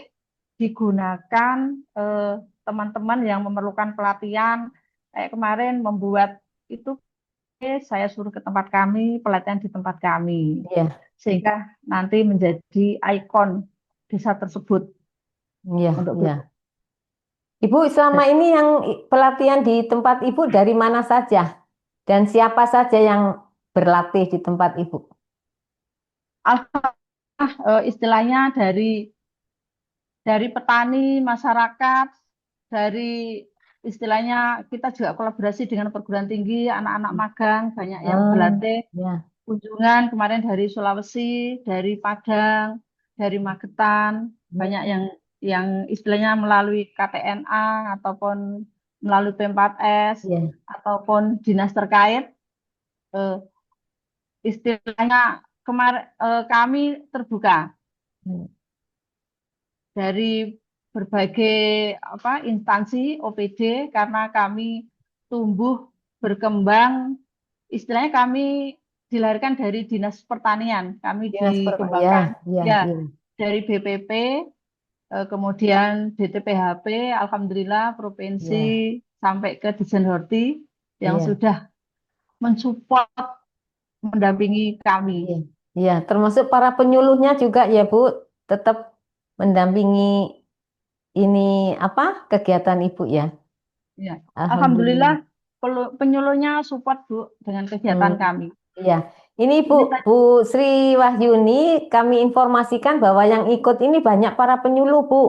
digunakan eh, teman-teman yang memerlukan pelatihan. Kayak kemarin membuat itu saya suruh ke tempat kami, pelatihan di tempat kami. Iya, Sehingga nanti menjadi ikon desa tersebut iya, untuk iya. Ibu selama ini yang pelatihan di tempat Ibu dari mana saja dan siapa saja yang berlatih di tempat Ibu? istilahnya dari petani, masyarakat, dari istilahnya kita juga kolaborasi dengan perguruan tinggi, anak-anak magang, banyak yang Oh, berlatih, ya, kunjungan kemarin dari Sulawesi, dari Padang, dari Magetan, banyak yang istilahnya melalui KTNA ataupun melalui P4S ya. ataupun dinas terkait, eh, istilahnya kemarin kami terbuka dari berbagai apa instansi OPD karena kami tumbuh berkembang istilahnya kami dilahirkan dari Dinas Pertanian kami Dinas ya, dikembangkan ya, ya ya, dari BPP kemudian DTPHP Alhamdulillah provinsi ya, sampai ke Dijen Horti yang iya, sudah mensupport mendampingi kami. iya, iya. Termasuk para penyuluhnya juga ya Bu, tetap mendampingi ini apa kegiatan Ibu ya? Ya. Alhamdulillah Alhamdulillah. penyuluhnya support Bu dengan Hmm, kegiatan kami. iya. Ini Bu, Ini tadi Bu Sri Wahyuni, kami informasikan bahwa yang ikut ini banyak para penyuluh, Bu,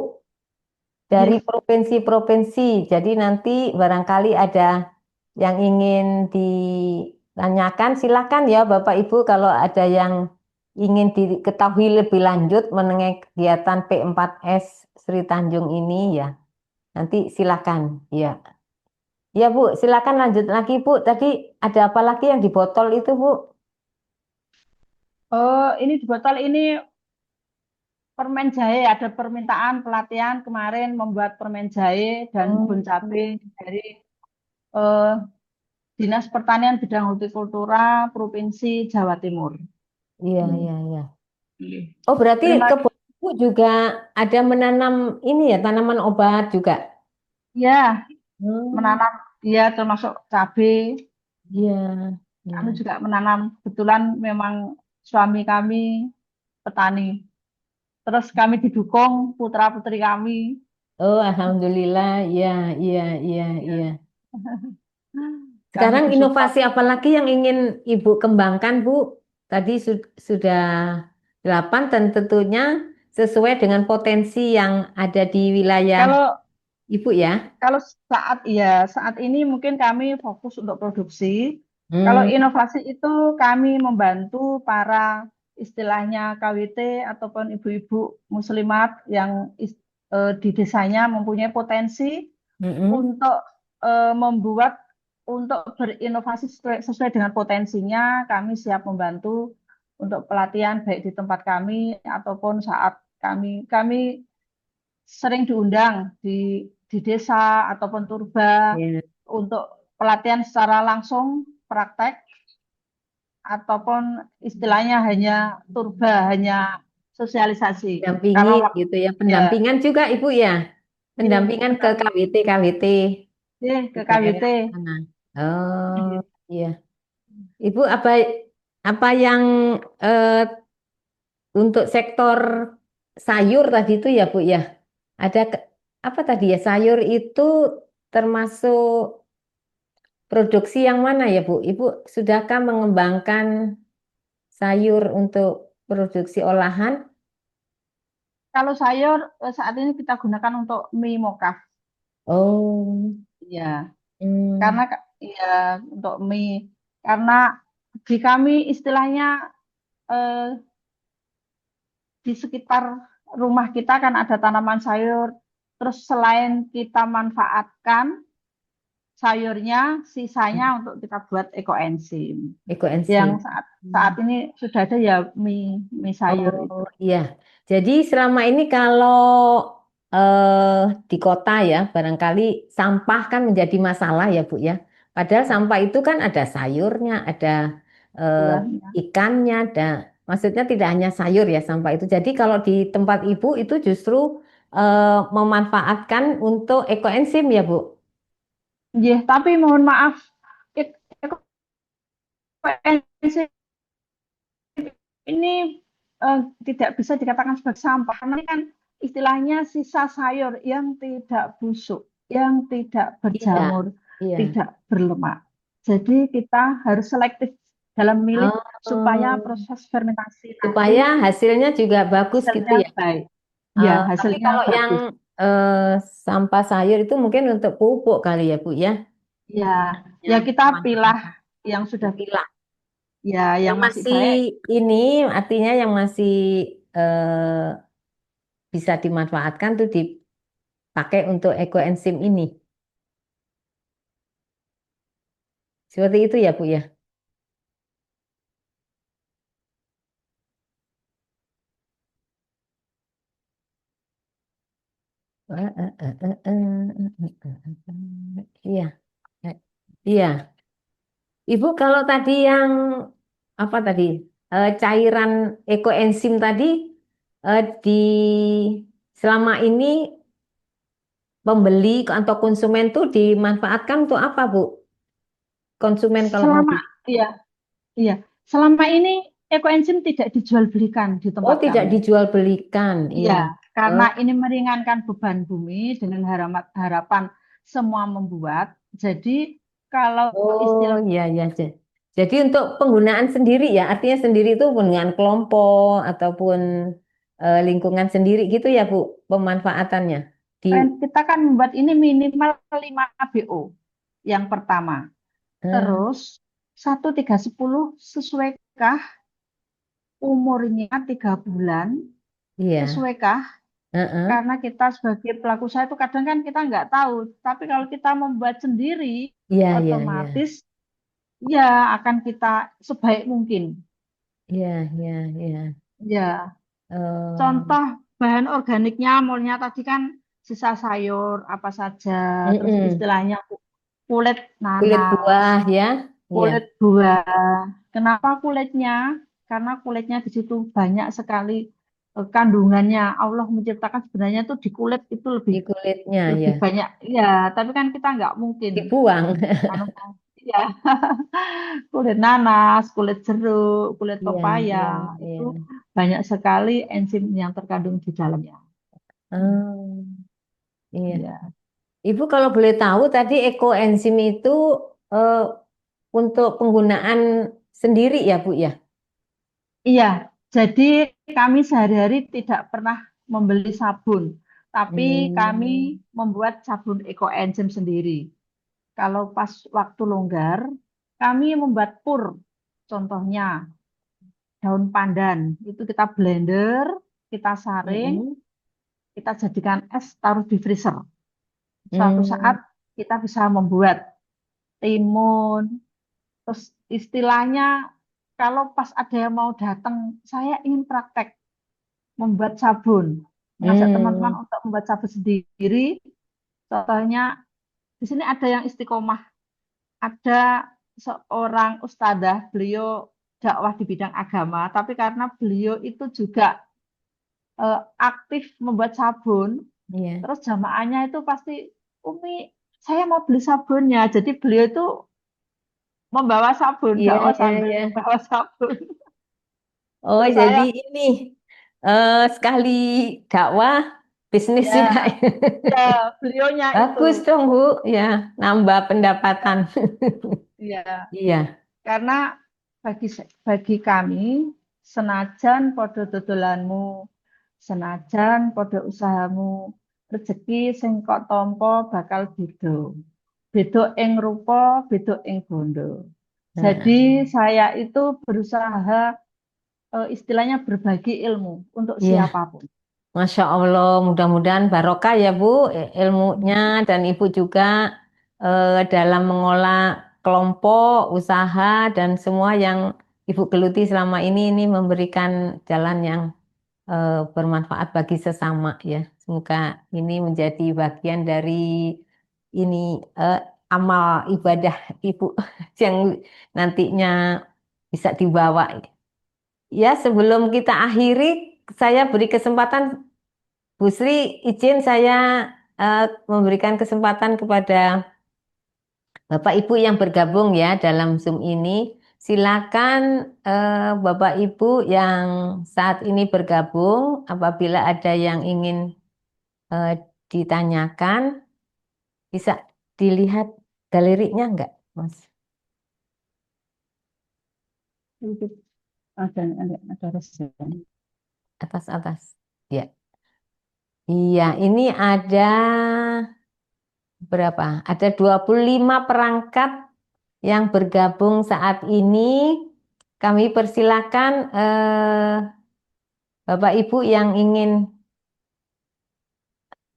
dari yes. provinsi-provinsi. Jadi nanti barangkali ada yang ingin ditanyakan, silakan ya Bapak Ibu kalau ada yang ingin diketahui lebih lanjut mengenai kegiatan P4S Sri Tanjung ini ya. Nanti silakan, ya. Ya Bu, silakan lanjut lagi Bu. Tadi ada apa lagi yang di botol itu Bu? Oh, ini di botol ini permen jahe. Ada permintaan pelatihan kemarin membuat permen jahe dan Oh, bon cabe dari eh, Dinas Pertanian Bidang Hortikultura Provinsi Jawa Timur. iya, Hmm. iya, iya. Iya. Oh, berarti Terima kebun Ibu juga ada menanam ini ya, tanaman obat juga. ya, Hmm, menanam ya termasuk cabai. iya, Kami iya. juga menanam. Kebetulan memang suami kami petani. Terus kami didukung putra-putri kami. Oh, alhamdulillah. Iya, iya, iya, iya. Ya. Kami Sekarang disupport. inovasi apa lagi yang ingin Ibu kembangkan, Bu? Tadi sudah 8 dan tentunya sesuai dengan potensi yang ada di wilayah Kalau Ibu ya. kalau saat ini mungkin kami fokus untuk produksi. Kalau Hmm, inovasi itu kami membantu para istilahnya KWT ataupun ibu-ibu muslimat yang di desanya mempunyai potensi mm-mm. untuk membuat untuk berinovasi sesuai dengan potensinya. Kami siap membantu untuk pelatihan baik di tempat kami ataupun saat kami sering diundang di desa ataupun turba Ya, untuk pelatihan secara langsung praktek ataupun istilahnya hanya turba, hanya sosialisasi. Karena dampingin gitu ya. ya, Pendampingan juga Ibu ya. ya Pendampingan ke pendamping KWT KWT di ke daerah KWT. sana. Oh, iya. Ibu apa yang eh, untuk sektor sayur tadi itu ya Bu ya? Ada apa tadi ya? Sayur itu termasuk produksi yang mana ya Bu? Ibu sudahkah mengembangkan sayur untuk produksi olahan? Kalau sayur saat ini kita gunakan untuk mie mokaf. Oh, Ya, hmm, karena ya untuk mie karena di kami istilahnya eh, di sekitar rumah kita kan ada tanaman sayur. Terus selain kita manfaatkan sayurnya, sisanya untuk kita buat ekoenzim. Yang ekoenzim. saat saat Hmm. ini sudah ada ya mie sayur itu. Oh iya, jadi selama ini kalau eh, di kota ya, barangkali sampah kan menjadi masalah ya Bu ya. Padahal sampah itu kan ada sayurnya, ada eh, Buahnya. ikannya, ada, maksudnya tidak hanya sayur ya sampah itu. Jadi kalau di tempat Ibu itu justru memanfaatkan untuk ekoenzim ya Bu. Iya, tapi mohon maaf, ekoenzim ini tidak bisa dikatakan sebagai sampah karena ini kan istilahnya sisa sayur yang tidak busuk, yang tidak Iya, berjamur, iya. tidak berlemak. Jadi kita harus selektif dalam memilih supaya Oh, proses fermentasi supaya nanti hasilnya juga bagus gitu hasilnya ya. baik. Ya, Tapi hasilnya kalau yang bagus. eh, sampah sayur itu mungkin untuk pupuk kali ya Bu ya, Ya, ya yang kita pilah memanfaatkan yang sudah dipilah. ya Yang yang masih masih baik. ini artinya yang masih eh, bisa dimanfaatkan tuh dipakai untuk ekoenzim ini. Seperti itu ya Bu ya. Iya, iya. Ibu kalau tadi yang apa tadi cairan ekoenzim tadi di selama ini pembeli atau konsumen tuh dimanfaatkan untuk apa, Bu? Konsumen kalau mau Selama beli. ya, iya, selama ini ekoenzim tidak dijual belikan di Oh, tempat tidak kami. dijual belikan. Iya, Iya. Karena Oh, ini meringankan beban bumi dengan harapan semua membuat. Jadi kalau oh, istilah iya, iya. Jadi untuk penggunaan sendiri ya, artinya sendiri itu dengan kelompok ataupun lingkungan sendiri gitu ya, Bu, pemanfaatannya. Di, kita kan membuat ini minimal 5 BO yang pertama. eh, Terus 1310 sesuaikah umurnya 3 bulan? iya, Sesuaikah? heeh, Karena kita sebagai pelaku usaha itu kadang kan kita nggak tahu. Tapi kalau kita membuat sendiri, iya, iya, iya, otomatis ya akan kita sebaik mungkin. iya, iya, iya. Ya, Eh, contoh bahan organiknya, molnya tadi kan sisa sayur apa saja, terus mm-mm. istilahnya kulit Kulit nanas, buah ya, iya, kulit buah. Kenapa kulitnya? Karena kulitnya di situ banyak sekali kandungannya. Allah menciptakan sebenarnya tuh di kulit itu lebih di kulitnya ya, lebih banyak. Ya, tapi kan kita nggak mungkin. dibuang. Anu, ya, kulit nanas, kulit jeruk, kulit Iya, pepaya iya, iya. itu banyak sekali enzim yang terkandung di dalamnya. Oh, iya. Ya. Ibu kalau boleh tahu tadi ekoenzim itu eh, untuk penggunaan sendiri ya, Bu ya? Iya, jadi kami sehari-hari tidak pernah membeli sabun, tapi kami Hmm, membuat sabun ekoenzim sendiri. Kalau pas waktu longgar, kami membuat pur. Contohnya daun pandan, itu kita blender, kita saring, mm-mm, kita jadikan es, taruh di freezer. Suatu hmm, saat kita bisa membuat timun, terus istilahnya kalau pas ada yang mau datang, saya ingin praktek membuat sabun, mengajak teman-teman hmm, untuk membuat sabun sendiri. Contohnya di sini ada yang istiqomah, ada seorang ustadzah, beliau dakwah di bidang agama, tapi karena beliau itu juga aktif membuat sabun, iya. terus jamaahnya itu pasti, Umi, saya mau beli sabunnya. Jadi beliau itu membawa sabun, Iya, dakwah iya, sambil iya. membawa sabun. Oh, Terus jadi saya, ini sekali dakwah bisnis juga. ya, ya beliaunya itu, Bagus dong, Bu. Ya, nambah pendapatan. ya, Iya. karena bagi kami, senajan podo dodolanmu, senajan podo usahamu, rezeki sing kok tompo bakal beda. Beda ing rupa, beda ing bondo. Jadi Heeh. saya itu berusaha istilahnya berbagi ilmu untuk Iya. siapapun. Masya Allah, mudah-mudahan barokah ya Bu, ilmunya dan Ibu juga dalam mengolah kelompok, usaha dan semua yang Ibu geluti selama ini memberikan jalan yang bermanfaat bagi sesama ya. Semoga ini menjadi bagian dari ini eh, amal ibadah Ibu yang nantinya bisa dibawa. Ya, sebelum kita akhiri, saya beri kesempatan Bu Sri, izin saya memberikan kesempatan kepada Bapak Ibu yang bergabung ya dalam Zoom ini. Silakan Bapak Ibu yang saat ini bergabung, apabila ada yang ingin eh, ditanyakan, bisa dilihat galerinya enggak, Mas? Itu ada resesan. Atas-atas. Ya. Iya, ini ada berapa? Ada 25 perangkat yang bergabung saat ini. Kami persilakan Bapak Ibu yang ingin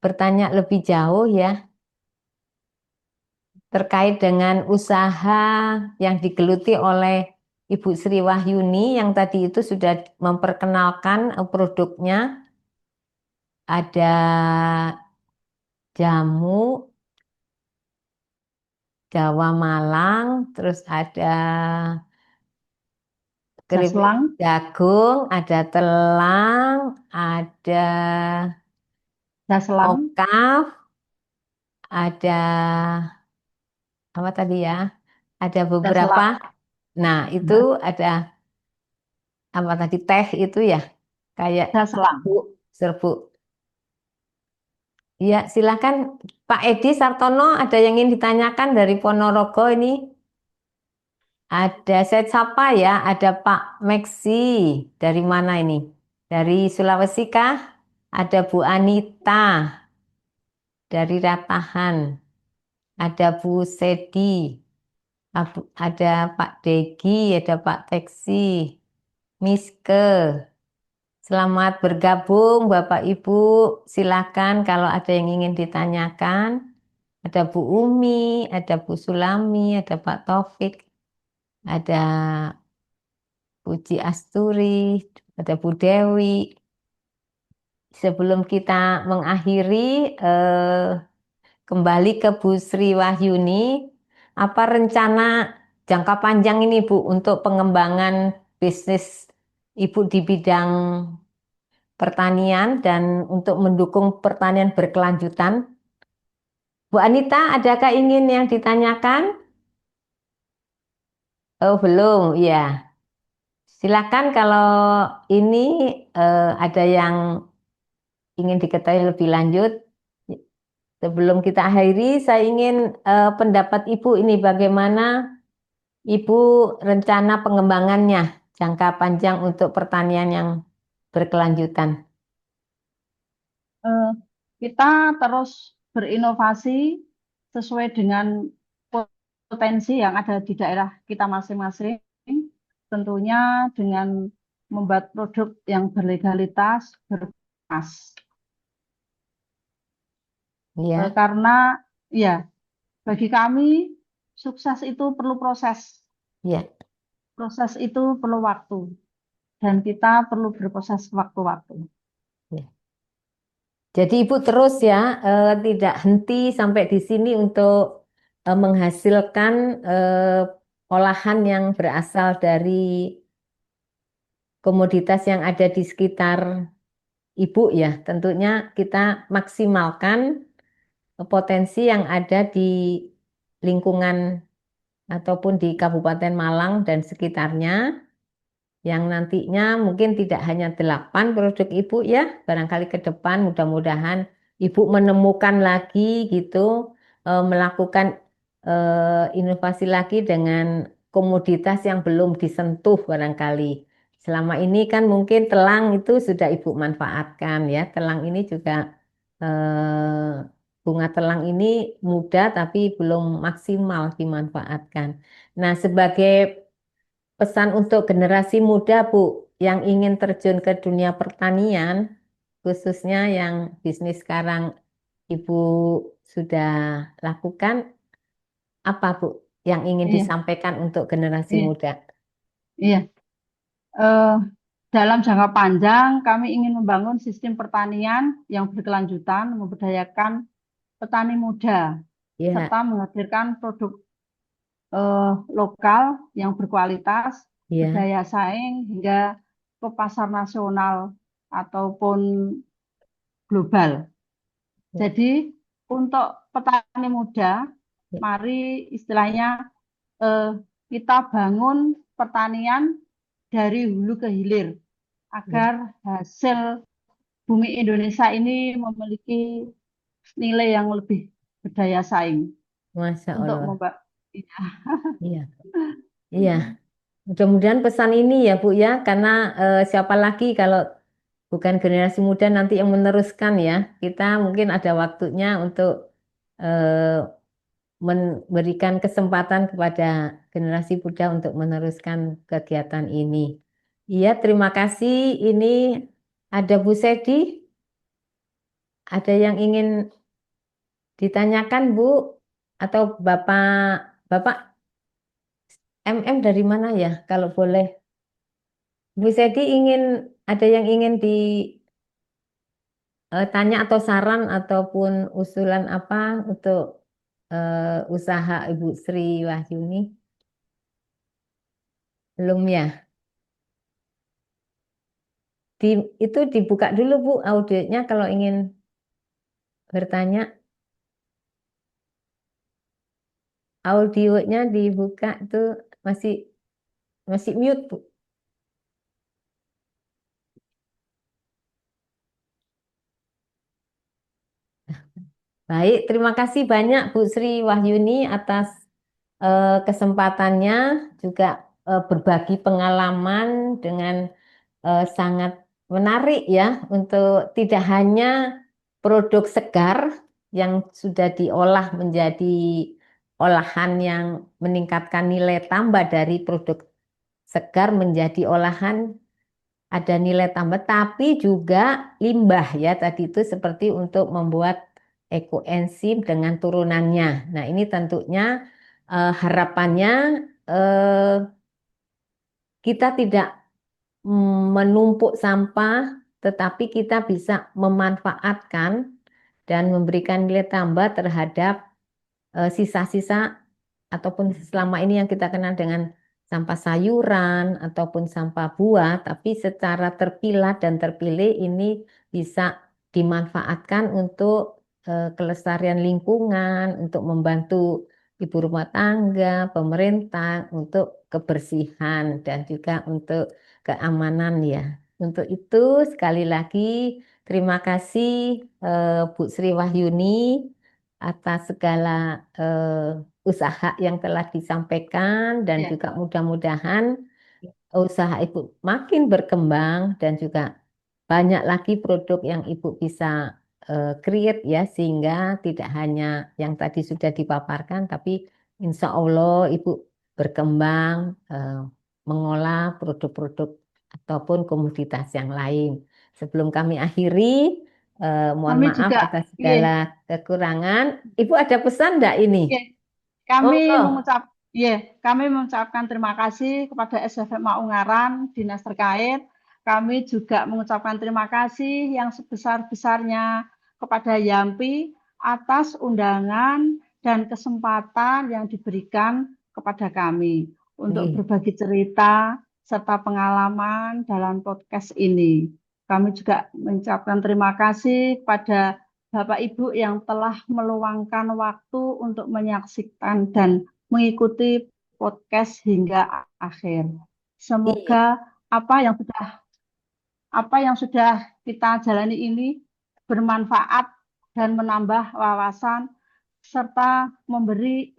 bertanya lebih jauh ya terkait dengan usaha yang digeluti oleh Ibu Sri Wahyuni yang tadi itu sudah memperkenalkan produknya. Ada jamu Jawa Malang, terus ada keripik Jaslang, jagung, ada telang, ada jaslang, okaf, ada apa tadi ya? Ada beberapa. jaslang, Nah, itu ada apa tadi teh itu ya? Kayak jaslang. serbuk. Ya, silakan Pak Edi Sartono, ada yang ingin ditanyakan dari Ponorogo ini? Ada saya sapa ya, ada Pak Meksi. Dari mana ini? Dari Sulawesi kah? Ada Bu Anita dari Ratahan. Ada Bu Sedi. Ada Pak Degi, ada Pak Teksi. Miske. Selamat bergabung Bapak Ibu. Silakan kalau ada yang ingin ditanyakan. Ada Bu Umi, ada Bu Sulami, ada Pak Taufik, ada Puji Asturi, ada Bu Dewi. Sebelum kita mengakhiri, kembali ke Bu Sri Wahyuni, apa rencana jangka panjang ini Bu untuk pengembangan bisnis Ibu di bidang pertanian dan untuk mendukung pertanian berkelanjutan? Bu Anita, adakah ingin yang ditanyakan? Oh, belum, ya. Silakan kalau ini ada yang ingin diketahui lebih lanjut. Sebelum kita akhiri, saya ingin pendapat Ibu ini bagaimana Ibu rencana pengembangannya jangka panjang untuk pertanian yang berkelanjutan. Eh, kita terus berinovasi sesuai dengan potensi yang ada di daerah kita masing-masing, tentunya dengan membuat produk yang berlegalitas, berkelas. Ya, Karena ya bagi kami sukses itu perlu proses, ya, proses itu perlu waktu, dan kita perlu berproses waktu-waktu. ya. Jadi Ibu terus ya, tidak henti sampai di sini untuk menghasilkan olahan yang berasal dari komoditas yang ada di sekitar Ibu ya. Tentunya kita maksimalkan potensi yang ada di lingkungan ataupun di Kabupaten Malang dan sekitarnya, yang nantinya mungkin tidak hanya 8 produk Ibu ya, barangkali ke depan mudah-mudahan Ibu menemukan lagi gitu, melakukan inovasi lagi dengan komoditas yang belum disentuh barangkali. Selama ini kan mungkin telang itu sudah Ibu manfaatkan ya, telang ini juga bunga telang ini muda tapi belum maksimal dimanfaatkan. Nah, sebagai pesan untuk generasi muda, Bu, yang ingin terjun ke dunia pertanian, khususnya yang bisnis sekarang Ibu sudah lakukan, apa, Bu, yang ingin Iya, disampaikan untuk generasi iya, muda? iya. Eh, dalam jangka panjang, kami ingin membangun sistem pertanian yang berkelanjutan, memberdayakan petani muda, serta Ya, menghadirkan produk eh, lokal yang berkualitas, ya, berdaya saing hingga ke pasar nasional ataupun global. ya, Jadi untuk petani muda, ya, mari istilahnya eh, kita bangun pertanian dari hulu ke hilir ya. agar hasil bumi Indonesia ini memiliki nilai yang lebih berdaya saing Masya untuk Allah. membuat. Iya, iya. Mudah-mudahan pesan ini ya Bu ya, karena siapa lagi kalau bukan generasi muda nanti yang meneruskan ya. Kita mungkin ada waktunya untuk eh, memberikan kesempatan kepada generasi muda untuk meneruskan kegiatan ini. Iya, terima kasih. Ini ada Bu Sedi, ada yang ingin ditanyakan Bu atau Bapak Bapak MM dari mana ya kalau boleh? Bu Sedi ingin ada yang ingin ditanya atau saran ataupun usulan apa untuk usaha Ibu Sri Wahyuni? Belum ya? Di, itu dibuka dulu Bu audionya kalau ingin bertanya. Audionya dibuka tuh masih masih mute Bu. Baik, terima kasih banyak Bu Sri Wahyuni atas kesempatannya, juga berbagi pengalaman dengan sangat menarik ya, untuk tidak hanya produk segar yang sudah diolah menjadi olahan yang meningkatkan nilai tambah dari produk segar menjadi olahan ada nilai tambah, tapi juga limbah ya tadi itu seperti untuk membuat ekoenzim dengan turunannya. Nah, ini tentunya harapannya eh, kita tidak menumpuk sampah, tetapi kita bisa memanfaatkan dan memberikan nilai tambah terhadap sisa-sisa ataupun selama ini yang kita kenal dengan sampah sayuran ataupun sampah buah, tapi secara terpilah dan terpilih ini bisa dimanfaatkan untuk kelestarian lingkungan, untuk membantu ibu rumah tangga, pemerintah, untuk kebersihan dan juga untuk keamanan ya. Untuk itu sekali lagi terima kasih Bu Sri Wahyuni atas segala usaha yang telah disampaikan dan Ya. juga mudah-mudahan usaha Ibu makin berkembang dan juga banyak lagi produk yang Ibu bisa create ya, sehingga tidak hanya yang tadi sudah dipaparkan tapi insya Allah Ibu berkembang mengolah produk-produk ataupun komoditas yang lain. Sebelum kami akhiri, mohon Kami maaf juga, atas iya, segala kekurangan. Ibu ada pesan enggak ini? iya. Kami Monggo. mengucap, iya, kami mengucapkan terima kasih kepada SFMA Ungaran, dinas terkait. Kami juga mengucapkan terima kasih yang sebesar-besarnya kepada Yampi atas undangan dan kesempatan yang diberikan kepada kami untuk Nih, berbagi cerita serta pengalaman dalam podcast ini. Kami juga mengucapkan terima kasih kepada Bapak Ibu yang telah meluangkan waktu untuk menyaksikan dan mengikuti podcast hingga akhir. iya, Semoga apa yang sudah apa yang sudah kita jalani ini bermanfaat dan menambah wawasan serta memberi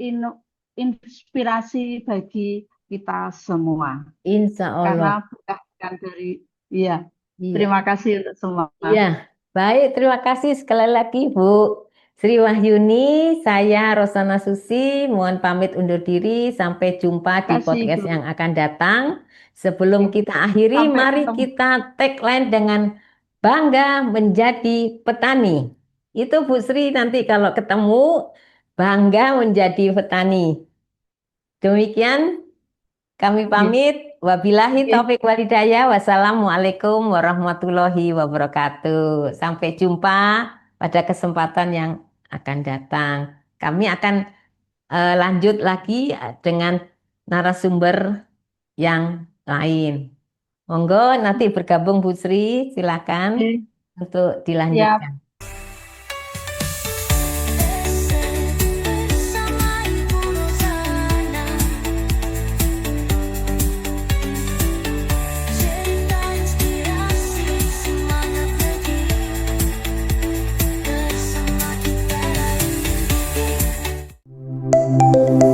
inspirasi bagi kita semua. insya Allah. Karena bukan dari iya. Iya. Terima kasih untuk semua. Iya, baik. Terima kasih sekali lagi, Bu Sri Wahyuni. Saya Rosana Susi, mohon pamit undur diri. Sampai jumpa Terima di kasih, podcast Bu. yang akan datang. Sebelum kita akhiri, Sampai mari ketemu. kita tagline dengan bangga menjadi petani. Itu Bu Sri nanti kalau ketemu, bangga menjadi petani. Demikian kami Iya. pamit. Wabillahi Iya. taufik walhidayah. Wassalamualaikum warahmatullahi wabarakatuh. Sampai jumpa pada kesempatan yang akan datang. Kami akan lanjut lagi dengan narasumber yang lain. Monggo nanti bergabung Bu Sri, silakan Oke. untuk Siap. dilanjutkan. Bersama Ibu Rosana, cerita inspirasi semangat negeri, bersama kita raih mimpi.